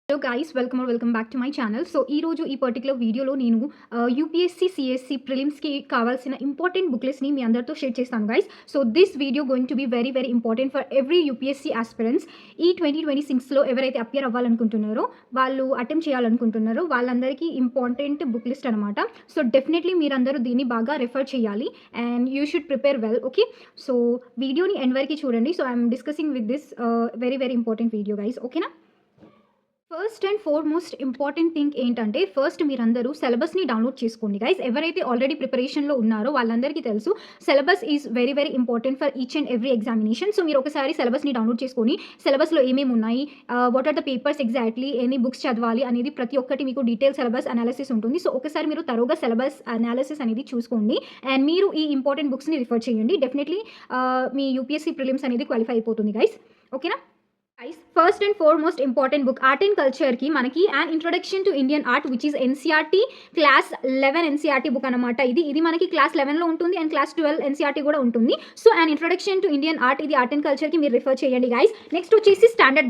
Hello guys, welcome back to my channel. So ఈరోజు ఈ particular వీడియోలో నేను యూపీఎస్సీ సిఎస్సి ప్రిలిమ్స్కి కావాల్సిన ఇంపార్టెంట్ బుక్ లిస్ట్ని మీ అందరితో షేర్ చేస్తాను guys. So this video going to be very very important for every UPSC aspirants. ఈ 2026లో ఎవరైతే అపియర్ అవ్వాలనుకుంటున్నారో, వాళ్ళు అటెంప్ట్ చేయాలనుకుంటున్నారో వాళ్ళందరికీ ఇంపార్టెంట్ బుక్ లిస్ట్ అనమాట. సో డెఫినెట్లీ మీరందరూ దీన్ని బాగా రెఫర్ చేయాలి and you should prepare well. Okay, so వీడియోని ఎండ్ వరకు చూడండి. So I'm discussing with this very very important video guys. ఓకేనా? First and foremost important thing ఏంటంటే, ఫస్ట్ మీరందరూ సిలబస్ని డౌన్లోడ్ చేసుకోండి గైస్. ఎవరైతే ఆల్రెడీ ప్రిపరేషన్లో ఉన్నారో వాళ్ళందరికీ తెలుసు syllabus is very very important for each and every examination. So మీరు ఒకసారి సిలబస్ని డౌన్లోడ్ చేసుకొని సిలబస్లో ఏమేమి ఉన్నాయి, what are the papers exactly, ఎన్ని బుక్స్ చదవాలి అనేది ప్రతి ఒక్కటి మీకు డీటెయిల్ సిలబస్ అనాలిసిస్ ఉంటుంది. సో ఒకసారి మీరు తరోగా సిలబస్ అనాలిసిస్ అనేది చూసుకోండి అండ్ మీరు ఈ ఇంపార్టెంట్ బుక్స్ని రిఫర్ చేయండి. డెఫినెట్లీ మీ యూపీఎస్సీ ప్రిలిమ్స్ అనేది క్వాలిఫై అయిపోతుంది గైస్. ఓకేనా? First and foremost important book art and కల్చర్కి మనకి and introduction to Indian art which is NCERT class 11 NCERT book అనమాట. ఇది మనకి క్లాస్ 11లో ఉంటుంది అండ్ క్లాస్ 12 ఎన్సీఆర్టీ కూడా ఉంటుంది. So and introduction to Indian art, ఇది ఆర్ట్ అండ్ కల్చర్కి మీరు రిఫర్ చేయండి గైస్. నెక్స్ట్ వచ్చేసి స్టాండర్డ్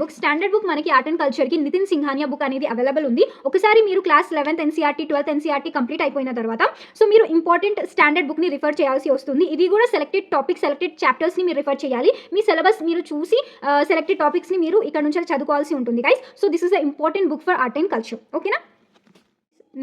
బుక్ మనకి ఆర్ట్ అండ్ కల్చర్కి నితిన్ సింఘానియా బుక్ అనేది అవైలబుల్ ఉంది. ఒకసారి మీరు class 11th NCERT 12th NCERT complete అయిపోయిన తర్వాత సో మీరు ఇంపార్టెంట్ స్టాండర్డ్ బుక్ని రిఫర్ చేయాల్సి వస్తుంది. ఇది కూడా సెలెక్టెడ్ టాపిక్, సెలెక్టెడ్ చాప్టర్స్ని మీరు రిఫర్ చేయాలి. మీ సిలబస్ మీరు చూసి సెలెక్టెడ్ టాపిక్స్ని మీరు ఇక్కడ నుంచి చదువుకోవాల్సి ఉంటుంది guys. So this is a important book for art and culture. ఓకేనా?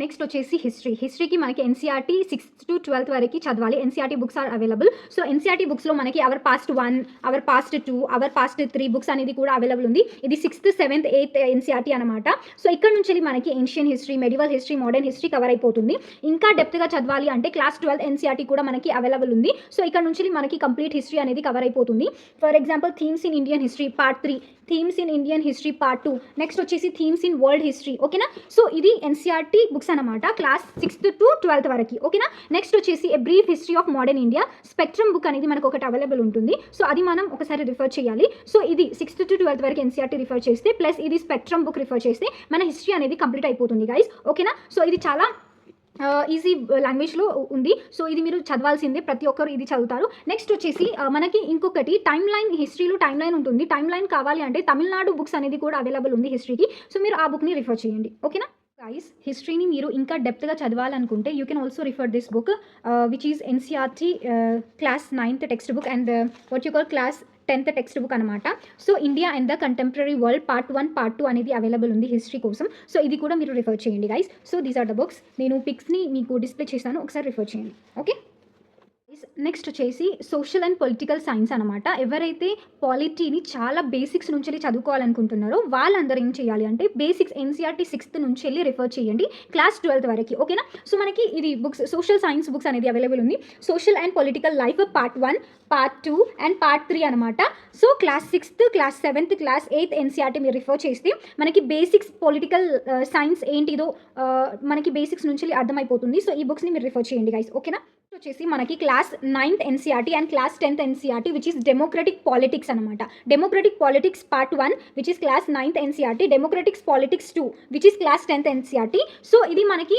నెక్స్ట్ వచ్చేసి హిస్టరీకి మనకి ఎన్సీఆర్టీ 6th to 12th వరకు చదవాలి. NCERT books are available. So NCERT బుక్స్లో మనకి our past 1, our past 2, our past 3 books అనేది కూడా అవైలబుల్ ఉంది. ఇది 6th, 7th, 8th ఎన్సీఆర్టీ అనమాట. సో ఇక్కడ నుంచి మనకి ancient history, medieval history, modern history cover అయిపోతుంది. ఇంకా డెప్త్గా చదవాలి అంటే క్లాస్ 12 ఎన్సీఆర్టీ కూడా మనకి అవైలబుల్ ఉంది. సో ఇక్కడ నుంచి మనకి కంప్లీట్ హిస్టరీ అనేది కవర్ అయిపోతుంది. For example themes in Indian history part 3, themes in Indian history part 2, next వచ్చేసి థీమ్స్ ఇన్ వరల్డ్ హిస్టరీ. ఓకేనా? సో ఇది ఎన్సీఆర్టీ బుక్స్ అనమాట క్లాస్ 6th to 12th వరకు. ఓకేనా? నెక్స్ట్ వచ్చేసి a brief history of modern India spectrum book అనేది మనకు ఒకటి అవైలబుల్ ఉంటుంది. సో అది మనం ఒకసారి రిఫర్ చేయాలి. సో ఇది 6th to 12th వరకు ఎన్సీఆర్టీ రిఫర్ చేస్తే ప్లస్ ఇది స్పెక్ట్రమ్ బుక్ రిఫర్ చేస్తే మన హిస్టరీ అనేది కంప్లీట్ అయిపోతుంది గైస్. ఓకేనా? సో ఇది చాలా ఈజీ లాంగ్వేజ్లో ఉంది. సో ఇది మీరు చదవాల్సిందే, ప్రతి ఒక్కరు ఇది చదువుతారు. నెక్స్ట్ వచ్చేసి మనకి ఇంకొకటి టైమ్ లైన్, హిస్టరీలో టైమ్ లైన్ ఉంటుంది. టైమ్ లైన్ కావాలి అంటే తమిళనాడు బుక్స్ అనేది కూడా అవైలబుల్ ఉంది హిస్టరీకి. సో మీరు ఆ బుక్ని రిఫర్ చేయండి. ఓకేనా గైస్? హిస్టరీని మీరు ఇంకా డెప్త్గా చదవాలనుకుంటే you can also refer this book which is NCERT class 9th text book and what you call class 10th text book అనమాట. So India and the contemporary world part 1, part 2 అనేది available ఉంది history కోసం. So ఇది కూడా మీరు refer చేయండి guys. So these are the books. నేను పిక్స్ని మీకు డిస్ప్లే చేస్తాను, ఒకసారి రిఫర్ చేయండి. ఓకే? నెక్స్ట్ వచ్చేసి సోషల్ అండ్ పొలిటికల్ సైన్స్ అనమాట. ఎవరైతే పాలిటీని చాలా బేసిక్స్ నుంచి వెళ్ళి చదువుకోవాలనుకుంటున్నారో వాళ్ళందరూ ఏం చేయాలి అంటే బేసిక్స్ ఎన్సీఆర్టీ 6th నుంచి వెళ్ళి రిఫర్ చేయండి క్లాస్ 12th వరకు. ఓకేనా? సో మనకి ఇది బుక్స్ సోషల్ సైన్స్ బుక్స్ అనేది అవైలబుల్ ఉంది. Social and political life part 1, part 2 and part 3 అనమాట. So class 6th, class 7th, class 8th NCERT మీరు రిఫర్ చేస్తే మనకి బేసిక్స్ పొలిటికల్ సైన్స్ ఏంటిదో మనకి బేసిక్స్ నుంచి అర్థమైపోతుంది. సో ఈ బుక్స్ని మీరు రిఫర్ చేయండి గైస్. ఓకేనా? వచ్చేసి మనకి class 9th NCERT and class 10th NCERT which is democratic politics అనమాట. Democratic politics part 1 which is class 9th NCERT, democratics politics 2 which is class 10th NCERT. So ఇది మనకి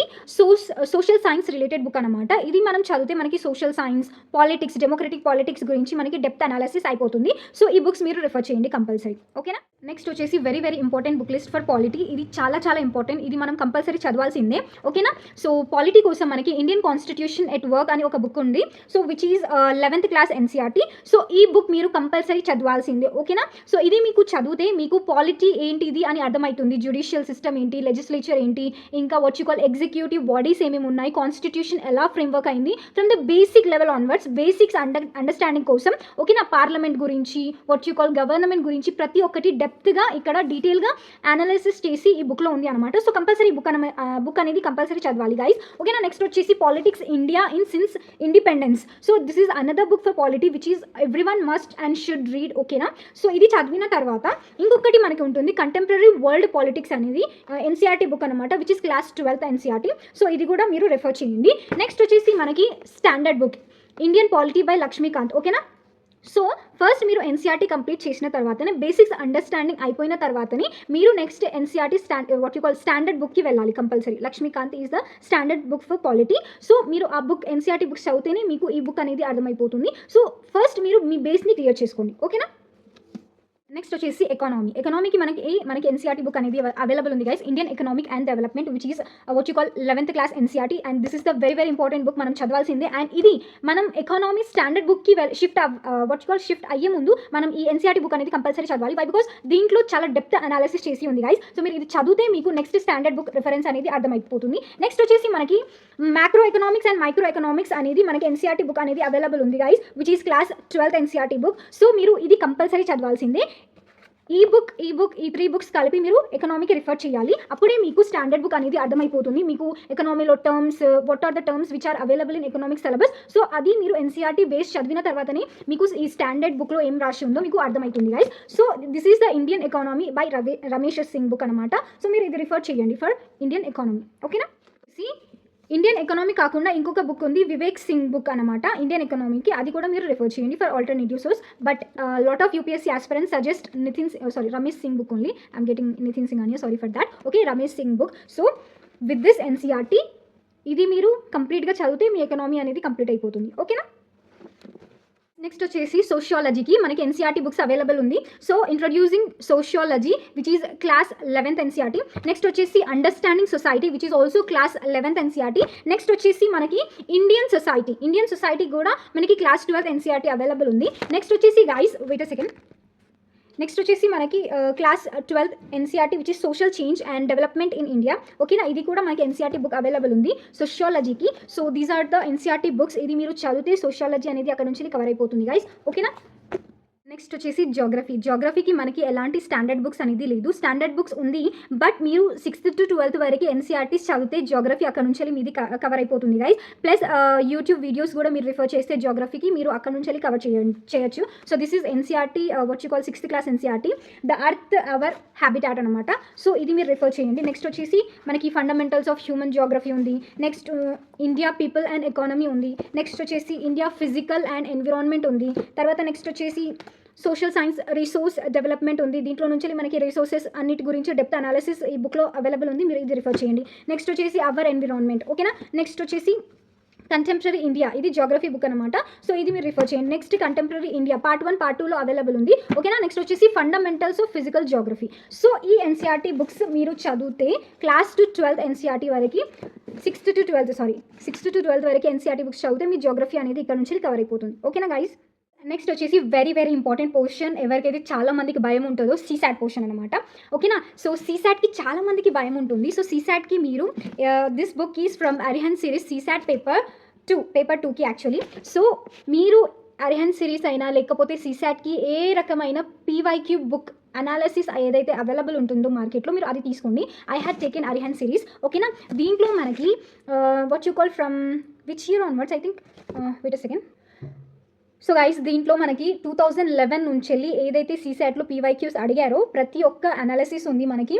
సోషల్ సైన్స్ రిలేటెడ్ బుక్ అనమాట. ఇది మనం చదివితే మనకి social science, politics, democratic politics గురించి మనకి డెప్త్ అనాలిసిస్ అయిపోతుంది. సో ఈ బుక్స్ మీరు రిఫర్ చేయండి కంపల్సరీ. ఓకేనా? నెక్స్ట్ వచ్చేసి very very important book list for polity. ఇది చాలా చాలా ఇంపార్టెంట్, ఇది మనం కంపల్సరీ చదవాల్సిందే. ఓకేనా? సో పాలిటీ కోసం మనకి ఇండియన్ కాన్స్టిట్యూషన్ ఎట్ వర్క్ అని ఒక బుక్ ఉంది. So which is 11th class NCERT. So ఈ బుక్ మీరు కంపల్సరీ చదవాల్సిందే. ఓకేనా? సో ఇది మీకు చదివితే మీకు పాలిటీ ఏంటిది అని అర్థమవుతుంది. జ్యుడిషియల్ సిస్టమ్ ఏంటి, లెజిస్లేచర్ ఏంటి, ఇంకా what you call executive bodies ఏమేమి ఉన్నాయి, కాన్స్టిట్యూషన్ ఎలా ఫ్రేమ్వర్క్ అయింది from the basic level onwards, basics understanding కోసం. ఓకేనా? పార్లమెంట్ గురించి, వాట్ యు కాల్ గవర్నమెంట్ గురించి ప్రతి ఒక్కటి డెప్త్గా ఇక్కడ డీటెయిల్గా అనాలిసిస్ చేసి ఈ బుక్లో ఉంది అనమాట. సో కంపల్సరీ బుక్ అనేది కంపల్సరీ చదవాలి గైస్. ఓకేనా? నెక్స్ట్ వచ్చేసి politics India in since independence. So this is another book for polity which is everyone must and should read. ఓకేనా? సో ఇది చదివిన తర్వాత ఇంకొకటి మనకి ఉంటుంది కంటెంపరీ వరల్డ్ పాలిటిక్స్ అనేది ఎన్సీఆర్టీ బుక్ అనమాట which is class 12th NCERT. So ఇది కూడా మీరు రిఫర్ చేయండి. నెక్స్ట్ వచ్చేసి మనకి standard book Indian polity by Laxmikanth. ఓకేనా? సో ఫస్ట్ మీరు ఎన్సీఆర్టీ కంప్లీట్ చేసిన తర్వాతనే బేసిక్స్ అండర్స్టాండింగ్ అయిపోయిన తర్వాతనే మీరు next NCERT what you call standard బుక్కి వెళ్ళాలి compulsory. Laxmikanth is the standard book for polity. So మీరు ఆ బుక్ ఎన్సీఆర్టీ బుక్స్ చదివితేనే మీకు ఈ బుక్ అనేది అర్థమైపోతుంది. సో ఫస్ట్ మీరు మీ బేస్ని క్లియర్ చేసుకోండి. ఓకేనా? నెక్స్ట్ వచ్చేసి ఎకనామీకి మనకి ఎన్సీఆర్టీ బుక్ అనేది అవైలబుల్ ఉంది guys. Indian economic and development which is what you call 11th class NCERT, and this is the very very important book. మనం చదవాల్సిందే. అండ్ ఇది మనం ఎకానమీ స్టాండర్డ్ బుక్కి షిఫ్ట్ అయ్యే ముందు మనం ఈ ఎన్సీఆర్టీ బుక్ అనేది కంపల్సరీ చదవాలి. బికాస్ దీంట్లో చాలా డెప్త్ అనాలిసిస్ చేసి ఉంది గైస్. సో మీరు ఇది చదివితే మీకు నెక్స్ట్ స్టాండర్డ్ బుక్ రిఫరెన్స్ అనేది అర్థమైపోతుంది. నెక్స్ట్ వచ్చేసి మనకి macro economics and micro economics అనేది మనకి ఎన్సీఆర్టీ బుక్ అనేది అవైలబుల్ ఉంది guys, which is class 12th NCERT book. So మీరు ఇది కంపల్సరీ చదవాల్సిందే. ఈ 3 బుక్స్ కలిపి మీరు ఎకనామీకి రిఫర్ చేయాలి. అప్పుడే మీకు స్టాండర్డ్ బుక్ అనేది అర్థమైపోతుంది. మీకు ఎకనామీలో terms, what are the terms which are available in economic syllabus. So అది మీరు ఎన్సీఆర్టీ బేస్ చదివిన తర్వాతనే మీకు ఈ స్టాండర్డ్ బుక్లో ఏం రాసి ఉందో మీకు అర్థమవుతుంది guys. So this is the Indian economy by Ramesh Singh book అనమాట. సో మీరు ఇది రిఫర్ చేయండి ఫర్ ఇండియన్ ఎకానమీ. ఓకేనా. ఇండియన్ ఎకనామీ కాకుండా ఇంకొక బుక్ ఉంది, వివేక్ సింగ్ బుక్ అనమాట, ఇండియన్ ఎకనామీకి. అది కూడా మీరు రిఫర్ చేయండి for alternative source. But lot of UPSC aspirants suggest Ramesh Singh book only. I'm getting Nitin Singh అని, sorry for that. Okay, Ramesh Singh book. So with this NCERT ఇది మీరు కంప్లీట్గా చదివితే మీ ఎకనామీ అనేది కంప్లీట్ అయిపోతుంది. ఓకేనా. నెక్స్ట్ వచ్చేసి సోషియాలజీకి మనకి ఎన్సీఆర్టీ బుక్స్ అవైలబుల్ ఉంది. So introducing sociology which is class 11th NCERT. Next వచ్చేసి understanding society which is also class 11th NCERT. Next వచ్చేసి మనకి ఇండియన్ సొసైటీ కూడా మనకి క్లాస్ 12th ఎన్సీఆర్టీ అవైలబుల్ ఉంది. నెక్స్ట్ వచ్చేసి guys wait a second. Next వచ్చేసి మనకి class 12th NCERT which is social change and development in India. ఓకేనా. ఇది కూడా మనకి ఎన్సీఆర్టీ బుక్ అవైలబుల్ ఉంది సోషియాలజీకి. So these are the NCERT books. ఇది మీరు చదివితే సోషియాలజీ అనేది అక్కడ నుంచి కవర్ అయిపోతుంది గైస్. ఓకేనా. నెక్స్ట్ వచ్చేసి జాగ్రఫీకి మనకి ఎలాంటి స్టాండర్డ్ బుక్స్ అనేది లేదు. స్టాండర్డ్ బుక్స్ ఉంది, బట్ మీరు 6th to 12th వరకు ఎన్సీఆర్టీస్ చదివితే జాగ్రఫీ అక్కడ నుంచి మీది కవర్ అయిపోతుంది గైస్. ప్లస్ యూట్యూబ్ వీడియోస్ కూడా మీరు రిఫర్ చేస్తే జాగ్రఫీకి మీరు అక్కడ నుంచి కవర్ చేయొచ్చు. So this is NCERT what you call 6th class NCERT, the earth our habitat అనమాట. సో ఇది మీరు రిఫర్ చేయండి. నెక్స్ట్ వచ్చేసి మనకి ఫండమెంటల్స్ ఆఫ్ హ్యూమన్ జాగ్రఫీ ఉంది. Next India people and economy ఉంది. నెక్స్ట్ వచ్చేసి ఇండియా ఫిజికల్ అండ్ ఎన్విరాన్మెంట్ ఉంది. తర్వాత నెక్స్ట్ వచ్చేసి సోషల్ సైన్స్ రిసోర్స్ డెవలప్మెంట్ ఉంది. దీంట్లో నుంచి మనకి రిసోర్సెస్ అన్నిటి గురించి డెప్త్ అనాలిసిస్ ఈ బుక్లో అవైలబుల్ ఉంది. మీరు ఇది రిఫర్ చేయండి. నెక్స్ట్ వచ్చేసి అవర్ ఎన్విరాన్మెంట్. ఓకేనా. నెక్స్ట్ వచ్చేసి కంటెంపరీ ఇండియా, ఇది జాగ్రఫీ బుక్ అనమాట. సో ఇది మీరు రిఫర్ చేయండి. Next contemporary India part 1 part 2లో అవైలబుల్ ఉంది. ఓకేనా. నెక్స్ట్ వచ్చేసి fundamentals of physical geography. So ఈ ఎన్సీఆర్టీ బుక్స్ మీరు చదివితే క్లాస్ 12th ఎన్సీఆర్టీ వరకు 6th to 12th వరకు ఎన్సీఆర్టీ బుక్స్ చదివితే మీ జాగ్రఫీ అనేది ఇక్కడ నుంచి కవర్ అయిపోతుంది. ఓకేనా గైస్. నెక్స్ట్ వచ్చేసి వెరీ వెరీ ఇంపార్టెంట్ పోర్షన్, ఎవరికైతే చాలా మందికి భయం ఉంటుందో సీసాట్ పోర్షన్ అనమాట. ఓకేనా. సో సీసాట్కి చాలా మందికి భయం ఉంటుంది. సో సీసాట్కి మీరు this book is from Arihant series CSAT paper 2కి యాక్చువల్లీ. సో మీరు అరిహంత్ సిరీస్ అయినా లేకపోతే సీసాట్కి ఏ రకమైన పీవైక్యూ బుక్ అనాలిసిస్ ఏదైతే అవైలబుల్ ఉంటుందో మార్కెట్లో మీరు అది తీసుకోండి. I had taken Arihant series. ఓకేనా. దీంట్లో మనకి what you call from which year onwards I think wait a second. So guys దీంట్లో మనకి 2011 నుంచి వెళ్ళి ఏదైతే సీసాట్లో పీవైక్యూస్ అడిగారో ప్రతి ఒక్క అనాలిసిస్ ఉంది మనకి.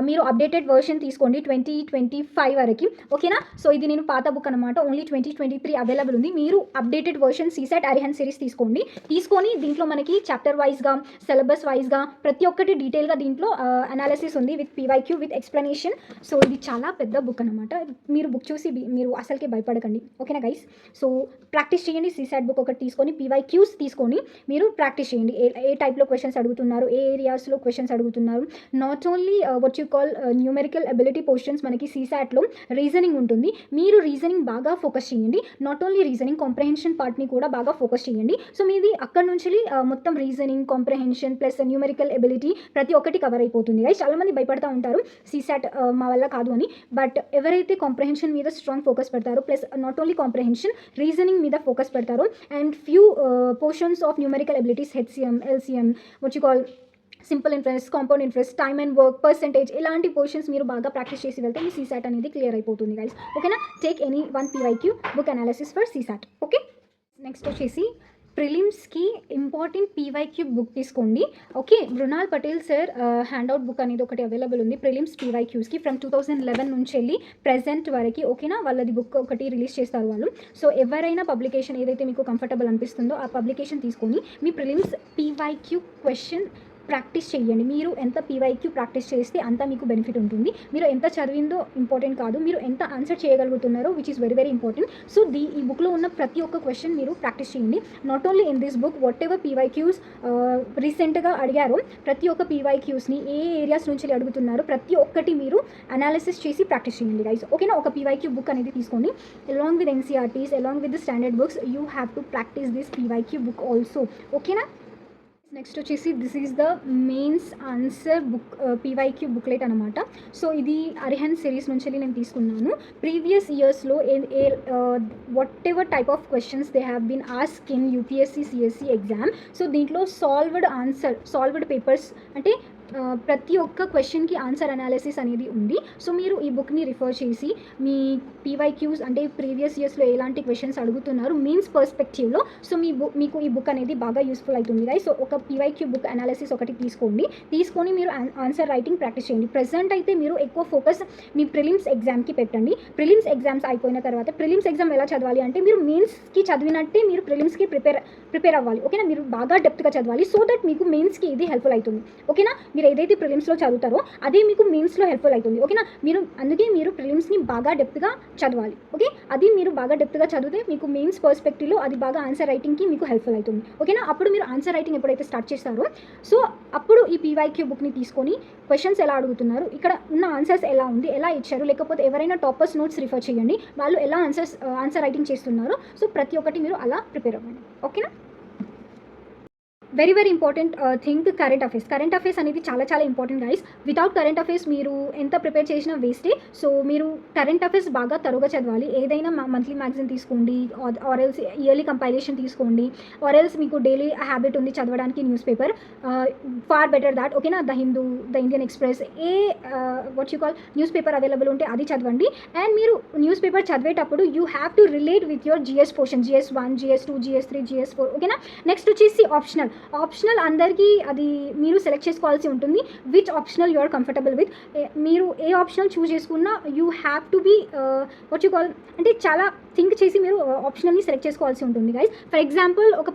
మీరు అప్డేటెడ్ వర్షన్ తీసుకోండి 2025 వరకు. ఓకేనా. సో ఇది నేను పాత బుక్ అనమాట, ఓన్లీ 2023 అవైలబుల్ ఉంది. మీరు updated version CSAT Arihant series తీసుకొని దీంట్లో మనకి చాప్టర్ వైజ్గా సిలబస్ వైజ్గా ప్రతి ఒక్కటి డీటెయిల్గా దీంట్లో అనాలిసిస్ ఉంది with PYQ with explanation. So ఇది చాలా పెద్ద బుక్ అనమాట. మీరు బుక్ చూసి మీరు అసలుకే భయపడకండి. ఓకేనా గైస్. సో ప్రాక్టీస్ చేయండి. సీసాట్ బుక్ ఒకటి తీసుకొని పీవైక్యూస్ తీసుకొని మీరు ప్రాక్టీస్ చేయండి. ఏ టైప్లో క్వశ్చన్స్ అడుగుతున్నారు, ఏ ఏరియాస్లో క్వశ్చన్స్ అడుగుతున్నారు. Not only what you call numerical ability portions మనకి సీసాట్లో రీజనింగ్ ఉంటుంది. మీరు రీజనింగ్ బాగా ఫోకస్ చేయండి. నాట్ ఓన్లీ రీజనింగ్ కాంప్రహెన్షన్ పార్ట్ని కూడా బాగా ఫోకస్ చేయండి. సో మీది అక్కడ నుంచి మొత్తం reasoning comprehension plus numerical ability ప్రతి ఒక్కటి కవర్ అయిపోతుంది. చాలామంది భయపడతా ఉంటారు సీసాట్ మా వల్ల కాదు అని. బట్ ఎవరైతే కాంప్రహెన్షన్ మీద స్ట్రాంగ్ ఫోకస్ పెడతారో plus not only comprehension reasoning మీద ఫోకస్ పెడతారో and few portions of numerical abilities HCM, LCM, what you call simple interest, compound interest, time and work, percentage ఇలాంటి పోర్షన్స్ మీరు బాగా ప్రాక్టీస్ చేసి వెళ్తే మీ సీసాట్ అనేది క్లియర్ అయిపోతుంది గైస్. ఓకేనా. Take any one PYQ book analysis for CSAT. Okay. Next వచ్చేసి ప్రిలిమ్స్కి ఇంపార్టెంట్ పీవైక్యూ బుక్ తీసుకోండి. Okay. Mrinal Patel sir handout book అనేది ఒకటి అవైలబుల్ ఉంది ప్రిలిమ్స్ పీవైక్యూస్కి ఫ్రమ్ 2011 నుంచి వెళ్ళి ప్రెజెంట్ వరకు. ఓకేనా. వాళ్ళది బుక్ ఒకటి రిలీజ్ చేస్తారు వాళ్ళు. సో ఎవరైనా పబ్లికేషన్ ఏదైతే మీకు కంఫర్టబుల్ అనిపిస్తుందో ఆ పబ్లికేషన్ తీసుకొని మీ ప్రిలిమ్స్ పీవైక్యూ క్వశ్చన్ ప్రాక్టీస్ చేయండి. మీరు ఎంత పీవైక్యూ ప్రాక్టీస్ చేస్తే అంత మీకు బెనిఫిట్ ఉంటుంది. మీరు ఎంత చదివిందో ఇంపార్టెంట్ కాదు, మీరు ఎంత ఆన్సర్ చేయగలుగుతున్నారో which is very very important. So ఈ బుక్లో ఉన్న ప్రతి ఒక్క క్వశ్చన్ మీరు ప్రాక్టీస్ చేయండి. Not only in this book, whatever PYQs రీసెంట్గా అడిగారో ప్రతి ఒక్క పీవైక్యూస్ని ఏ ఏరియాస్ నుంచి అడుగుతున్నారో ప్రతి ఒక్కటి మీరు అనాలిసిస్ చేసి ప్రాక్టీస్ చేయండి గైస్. ఓకేనా? ఒక పీవైక్యూ బుక్ అనేది తీసుకొని along with NCRTs, along with the standard books, you have to practice this PYQ book also. Okay na? Next వచ్చేసి this is the mains answer book PYQ booklet అనమాట. So ఇది Arihant series నుంచి నేను తీసుకున్నాను. Previous ఇయర్స్లో whatever type of questions they have been ask in UPSC CSC exam. So దీంట్లో solved papers అంటే ప్రతి ఒక్క క్వశ్చన్కి ఆన్సర్ అనాలిసిస్ అనేది ఉంది. సో మీరు ఈ బుక్ని రిఫర్ చేసి మీ పీవైక్యూస్ అంటే ప్రీవియస్ ఇయర్స్లో ఎలాంటి క్వశ్చన్స్ అడుగుతున్నారు మీన్స్ పర్స్పెక్టివ్లో, సో మీకు ఈ బుక్ అనేది బాగా యూస్ఫుల్ అవుతుంది గైస్. సో ఒక పీవైక్యూ బుక్ అనాలిసిస్ ఒకటి తీసుకొని మీరు ఆన్సర్ రైటింగ్ ప్రాక్టీస్ చేయండి. ప్రెజెంట్ అయితే మీరు ఎక్కువ ఫోకస్ మీ ప్రిలిమ్స్ ఎగ్జామ్కి పెట్టండి. ప్రిలిమ్స్ ఎగ్జామ్స్ అయిపోయిన తర్వాత ప్రిలిమ్స్ ఎగ్జామ్ ఎలా చదవాలి అంటే మీరు మెయిన్స్కి చదివినట్టే మీరు ప్రిలిమ్స్కి ప్రిపేర్ అవ్వాలి. ఓకేనా? మీరు బాగా డెప్త్గా చదవాలి సో దట్ మీకు మెయిన్స్కి ఇది హెల్ప్ఫుల్ అవుతుంది. ఓకేనా? మీరు ఏదైతే ప్రిలిమ్స్లో చదువుతారో అదే మీకు మెయిన్స్లో హెల్ప్ఫుల్ అవుతుంది. ఓకేనా? అందుకే మీరు ప్రిలిమ్స్ని బాగా డెప్త్గా చదవాలి. ఓకే? అది మీరు బాగా డెప్త్గా చదివితే మీకు మెయిన్స్ పర్స్పెక్టివ్లో అది బాగా ఆన్సర్ రైటింగ్కి మీకు హెల్ప్ఫుల్ అవుతుంది. ఓకేనా? అప్పుడు మీరు ఆన్సర్ రైటింగ్ ఎప్పుడైతే స్టార్ట్ చేస్తారో సో అప్పుడు ఈ పీవైక్యూ బుక్ని తీసుకొని క్వశ్చన్స్ ఎలా అడుగుతున్నారు, ఇక్కడ ఉన్న ఆన్సర్స్ ఎలా ఉంది, ఎలా ఇచ్చారు, లేకపోతే ఎవరైనా టాపర్స్ నోట్స్ రిఫర్ చేయండి, వాళ్ళు ఎలా ఆన్సర్ రైటింగ్ చేస్తున్నారు. సో ప్రతి ఒక్కటి మీరు అలా ప్రిపేర్ అవ్వండి. ఓకేనా? Very very important thing current affairs అనేది చాలా చాలా important guys. Without current affairs మీరు ఎంత ప్రిపేర్ చేసినా వేస్టే. సో మీరు కరెంట్ అఫేర్స్ బాగా తరుగా చదవాలి. ఏదైనా మంత్లీ మ్యాగజైన్ తీసుకోండి, ఆర్ ఎల్స్ ఇయర్లీ కంపైలేషన్ తీసుకోండి, ఆర్ ఎల్స్ మీకు డైలీ హ్యాబిట్ ఉంది చదవడానికి newspaper, far better that. ఓకేనా? The Hindu, the Indian Express, what you call newspaper available ఉంటే అది చదవండి. అండ్ మీరు న్యూస్ పేపర్ చదివేటప్పుడు you have to relate with your GS portion, GS1, GS2, GS3, GS4. ఓకేనా? Next వచ్చేసి optional అందరికీ అది మీరు సెలెక్ట్ చేసుకోవాల్సి ఉంటుంది. Which optional you are comfortable with. మీరు ఏ ఆప్షనల్ చూస్ చేసుకున్నా you have to be what you call అంటే చాలా థింక్ చేసి మీరు ఆప్షనల్ని సెలెక్ట్ చేసుకోవాల్సి ఉంటుంది గైస్. ఫర్ ఎగ్జాంపుల్ ఒక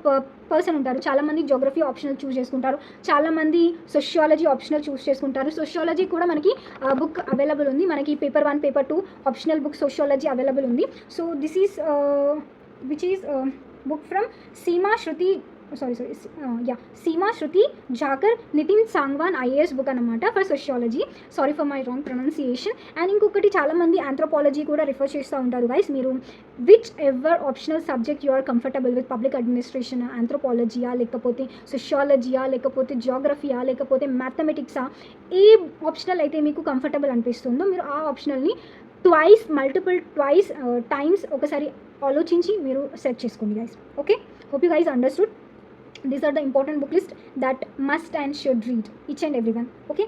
పర్సన్ ఉంటారు, చాలామంది జోగ్రఫీ ఆప్షనల్ చూస్ చేసుకుంటారు, చాలామంది సోషియాలజీ ఆప్షనల్ చూస్ చేసుకుంటారు. సోషియాలజీ కూడా మనకి బుక్ అవైలబుల్ ఉంది, మనకి paper 1, paper 2 optional book sociology available ఉంది. So this is which is book from Seema Shruti Jakhar, Nitin Sangwan IAS book అనమాట for sociology. Sorry for my wrong pronunciation. And ఇంకొకటి చాలామంది ఆంథ్రోపాలజీ కూడా రిఫర్ చేస్తూ ఉంటారు గైస్. మీరు whichever optional subject you are comfortable with, public administration, ఆంథ్రోపాలజీయా, లేకపోతే సోషియాలజీయా, లేకపోతే జియోగ్రఫీయా, లేకపోతే మ్యాథమెటిక్సా, ఏ ఆప్షనల్ అయితే మీకు కంఫర్టబుల్ అనిపిస్తుందో మీరు ఆ ఆప్షనల్ని మల్టిపుల్ టైమ్స్ ఒకసారి ఆలోచించి మీరు సెలెక్ట్ చేసుకోండి guys. Okay? Hope you guys understood. These are the important book list that must and should read each and everyone. Okay?